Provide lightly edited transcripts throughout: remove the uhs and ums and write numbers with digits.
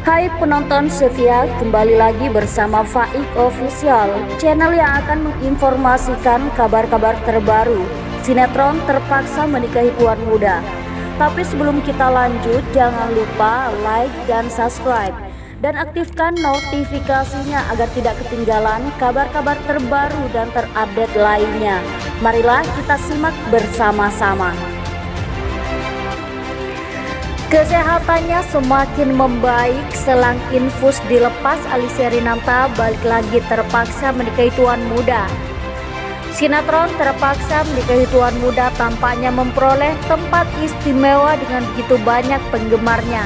Hai penonton setia, kembali lagi bersama Faik Official, channel yang akan menginformasikan kabar-kabar terbaru sinetron terpaksa menikahi tuan muda. Tapi sebelum kita lanjut, jangan lupa like dan subscribe dan aktifkan notifikasinya agar tidak ketinggalan kabar-kabar terbaru dan terupdate lainnya. Marilah kita simak bersama-sama. Kesehatannya semakin membaik selang infus dilepas. Alicia Rinanta balik lagi terpaksa menikahi tuan muda. Sinetron terpaksa menikahi tuan muda tampaknya memperoleh tempat istimewa dengan begitu banyak penggemarnya.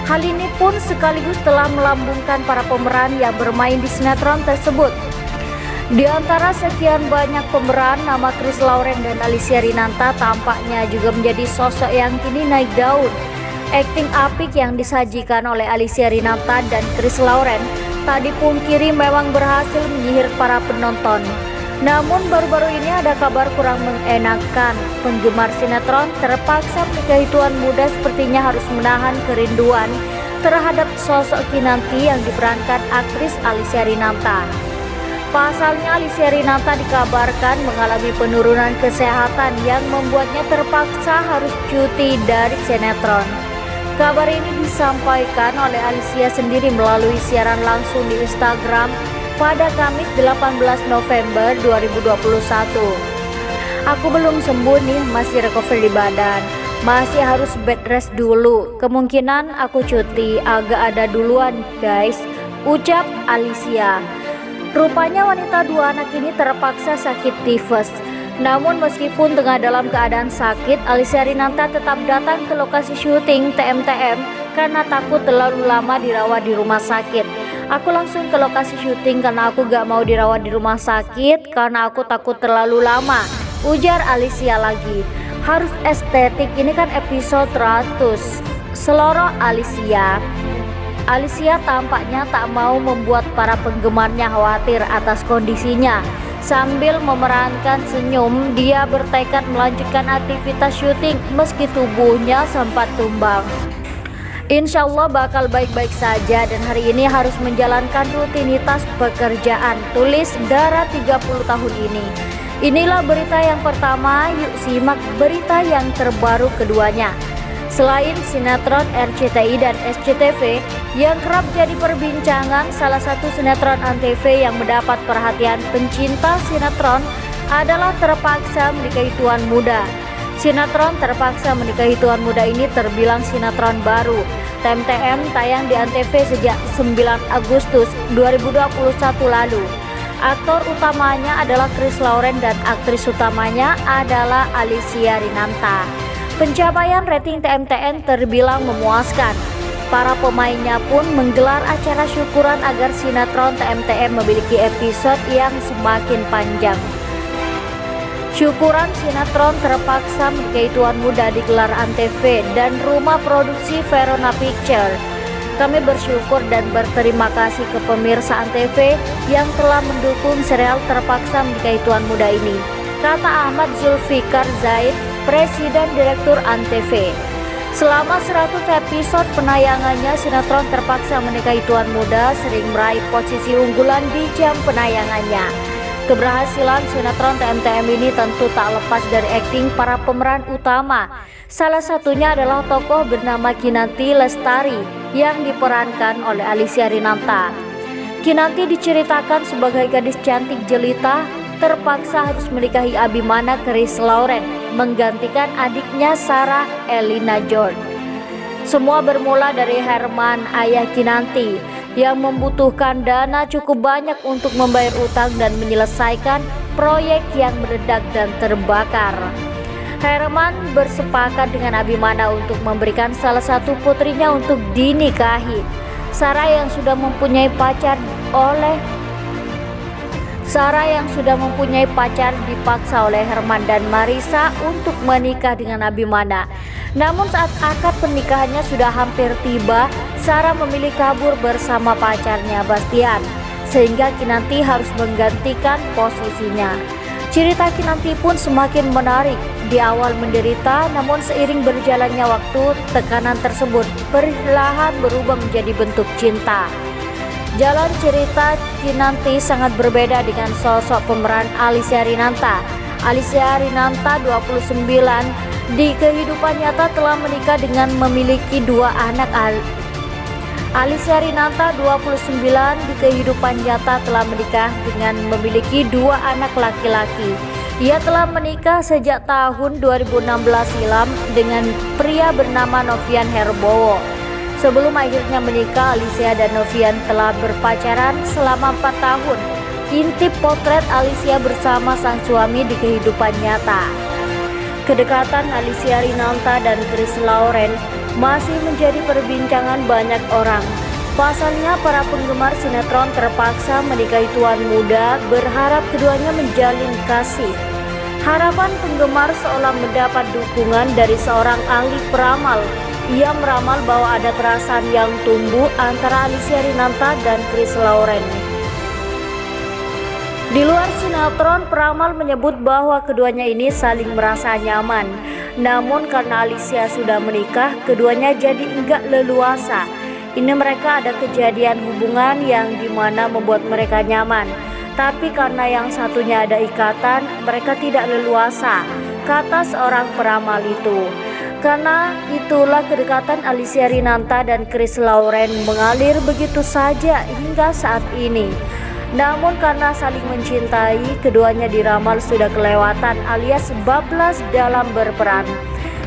Hal ini pun sekaligus telah melambungkan para pemeran yang bermain di sinetron tersebut. Di antara sekian banyak pemeran, nama Chris Lauren dan Alicia Rinanta tampaknya juga menjadi sosok yang kini naik daun. Akting apik yang disajikan oleh Alicia Rinanta dan Chris Lauren tak dipungkiri memang berhasil menyihir para penonton. Namun baru-baru ini ada kabar kurang mengenakan. Penggemar sinetron terpaksa menikahi tuan muda sepertinya harus menahan kerinduan terhadap sosok Kinanti yang diperankan aktris Alicia Rinanta. Pasalnya Alicia Rinanta dikabarkan mengalami penurunan kesehatan yang membuatnya terpaksa harus cuti dari sinetron. Kabar ini disampaikan oleh Alicia sendiri melalui siaran langsung di Instagram pada Kamis 18 November 2021. Aku belum sembuh nih, masih recovery di badan. Masih harus bed rest dulu. Kemungkinan aku cuti agak ada duluan guys, ucap Alicia. Rupanya wanita dua anak ini terpaksa sakit tifus. Namun meskipun tengah dalam keadaan sakit, Alicia Rinanta tetap datang ke lokasi syuting TMTM karena takut terlalu lama dirawat di rumah sakit. Aku langsung ke lokasi syuting karena aku gak mau dirawat di rumah sakit karena aku takut terlalu lama, ujar Alicia lagi. Harus estetik, ini kan episode 100, seloroh Alicia. Alicia tampaknya tak mau membuat para penggemarnya khawatir atas kondisinya. Sambil memerankan senyum, dia bertekad melanjutkan aktivitas syuting meski tubuhnya sempat tumbang. Insya Allah bakal baik-baik saja dan hari ini harus menjalankan rutinitas pekerjaan, tulis Dara 30 tahun ini. Inilah berita yang pertama, yuk simak berita yang terbaru keduanya. Selain sinetron RCTI dan SCTV yang kerap jadi perbincangan, salah satu sinetron Antv yang mendapat perhatian pencinta sinetron adalah Terpaksa Menikahi Tuan Muda. Sinetron Terpaksa Menikahi Tuan Muda ini terbilang sinetron baru. TMTM tayang di Antv sejak 9 Agustus 2021 lalu. Aktor utamanya adalah Chris Lauren dan aktris utamanya adalah Alicia Rinanta. Pencapaian rating TMTM terbilang memuaskan. Para pemainnya pun menggelar acara syukuran agar sinetron TMTM memiliki episode yang semakin panjang. Syukuran sinetron Terpaksa Menikahi Tuan Muda digelar Antv dan rumah produksi Verona Picture. Kami bersyukur dan berterima kasih ke pemirsa Antv yang telah mendukung serial Terpaksa Menikahi Tuan Muda ini, kata Ahmad Zulfikar Zaid, Presiden Direktur Antv. Selama 100 episode penayangannya, sinetron Terpaksa Menikahi Tuan Muda sering meraih posisi unggulan di jam penayangannya. Keberhasilan sinetron TMTM ini tentu tak lepas dari akting para pemeran utama. Salah satunya adalah tokoh bernama Kinanti Lestari yang diperankan oleh Alicia Rinanta. Kinanti diceritakan sebagai gadis cantik jelita terpaksa harus menikahi Abimana Chris Lauren menggantikan adiknya Sarah Elina George. Semua bermula dari Herman, ayah Kinanti, yang membutuhkan dana cukup banyak untuk membayar utang dan menyelesaikan proyek yang meledak dan terbakar. Herman bersepakat dengan Abimana untuk memberikan salah satu putrinya untuk dinikahi. Sarah yang sudah mempunyai pacar dipaksa oleh Herman dan Marisa untuk menikah dengan Abimana. Namun saat akad pernikahannya sudah hampir tiba, Sarah memilih kabur bersama pacarnya Bastian, sehingga Kinanti harus menggantikan posisinya. Cerita Kinanti pun semakin menarik. Di awal menderita, namun seiring berjalannya waktu, tekanan tersebut perlahan berubah menjadi bentuk cinta. Jalan cerita Kinanti sangat berbeda dengan sosok pemeran Alicia Rinanta. Alicia Rinanta 29 di kehidupan nyata telah menikah dengan memiliki 2 anak. Alicia Rinanta 29 di kehidupan nyata telah menikah dengan memiliki 2 anak laki-laki. Ia telah menikah sejak tahun 2016 silam dengan pria bernama Novian Herbowo. Sebelum akhirnya menikah, Alicia dan Novian telah berpacaran selama 4 tahun. Intip potret Alicia bersama sang suami di kehidupan nyata. Kedekatan Alicia Rinanta dan Chris Lauren masih menjadi perbincangan banyak orang. Pasalnya, para penggemar sinetron terpaksa menikahi tuan muda berharap keduanya menjalin kasih. Harapan penggemar seolah mendapat dukungan dari seorang ahli peramal. Ia meramal bahwa ada perasaan yang tumbuh antara Alicia Rinanta dan Chris Lauren. Di luar sinetron, peramal menyebut bahwa keduanya ini saling merasa nyaman. Namun karena Alicia sudah menikah, keduanya jadi enggak leluasa. Ini mereka ada kejadian hubungan yang dimana membuat mereka nyaman. Tapi karena yang satunya ada ikatan, mereka tidak leluasa, kata seorang peramal itu. Karena itulah kedekatan Alicia Rinanta dan Chris Lauren mengalir begitu saja hingga saat ini. Namun karena saling mencintai, keduanya diramal sudah kelewatan alias bablas dalam berperan.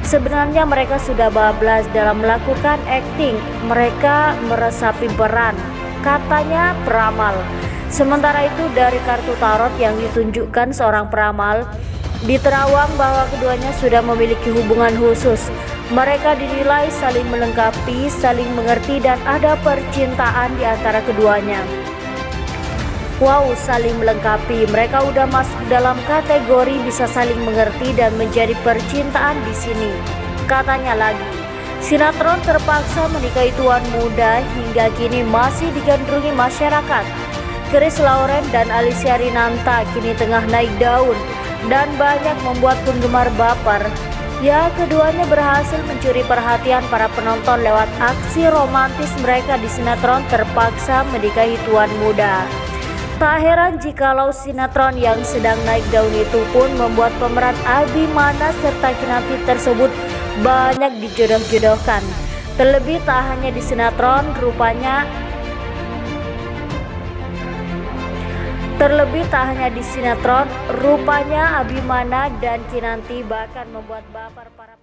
Sebenarnya mereka sudah bablas dalam melakukan akting, mereka meresapi peran, katanya peramal. Sementara itu dari kartu tarot yang ditunjukkan seorang peramal, diterawang bahwa keduanya sudah memiliki hubungan khusus. Mereka dinilai saling melengkapi, saling mengerti, dan ada percintaan di antara keduanya. Wow, saling melengkapi. Mereka udah masuk dalam kategori bisa saling mengerti dan menjadi percintaan di sini, katanya lagi. Sinetron terpaksa menikahi tuan muda hingga kini masih digandrungi masyarakat. Chris Lauren dan Alicia Rinanta kini tengah naik daun dan banyak membuat penggemar baper. Ya, keduanya berhasil mencuri perhatian para penonton lewat aksi romantis mereka di sinetron terpaksa menikahi tuan muda. Tak heran jikalau sinetron yang sedang naik daun itu pun membuat pemeran Abimana serta Kinanti tersebut banyak dijodoh-jodohkan. Terlebih tak hanya di sinetron, rupanya Abimana dan Kinanti bahkan membuat baper para